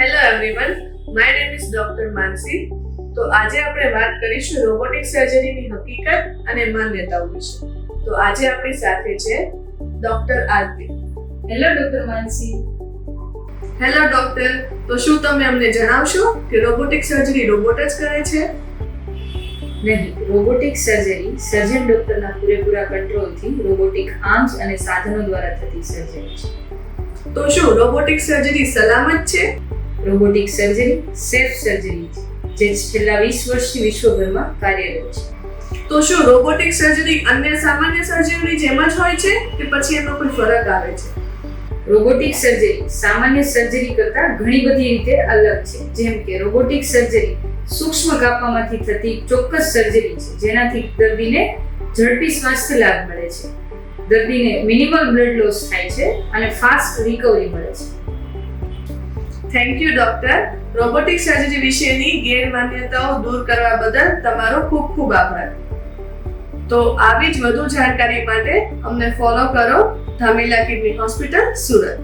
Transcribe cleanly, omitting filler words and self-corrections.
Hello everyone, my name is doctor Mansi. તો આજે આપણે વાત કરીશું રોબોટિક સર્જરીની હકીકત અને માન્યતાઓ વિશે. તો આજે આપણી સાથે છે ડોક્ટર આરતી. હેલો ડોક્ટર માનસી. હેલો ડોક્ટર, તો શું તમે અમને જણાવશો કે રોબોટિક સર્જરી રોબોટ જ કરે છે? નહીં, રોબોટિક સર્જરી સર્જન ડોક્ટરના પૂરેપૂરા કંટ્રોલથી રોબોટિક આર્મ્સ અને સાધનો દ્વારા થતી સર્જરી છે. તો શું રોબોટિક સર્જરી સલામત છે? રોબોટિક સર્જરી સેફ સર્જરી છે જે છેલ્લા 20 વર્ષથી વિશ્વભરમાં કાર્યરત છે. તો શું રોબોટિક સર્જરી અન્ય સામાન્ય સર્જરીની જેમ જ હોય છે કે પછી એમાં કોઈ ફરક આવે છે? રોબોટિક સર્જરી સામાન્ય સર્જરી કરતાં ઘણી બધી રીતે અલગ છે. જેમ કે રોબોટિક સર્જરી સૂક્ષ્મ કાપામાંથી થતી ચોક્કસ સર્જરી છે જેનાથી દર્દીને ઝડપી સ્વાસ્થ્ય લાભ મળે છે, દર્દીને મિનિમલ બ્લડ લોસ થાય છે અને ફાસ્ટ રિકવરી મળે છે. Thank you doctor. Robotic surgery વિશેની ગેરમાન્યતાઓ દૂર કરવા બદલ તમારો ખૂબ ખૂબ આભાર. તો આવી જ વધુ જાણકારી માટે અમને ફોલો કરો ધામીલા કિડની હોસ્પિટલ, સુરત.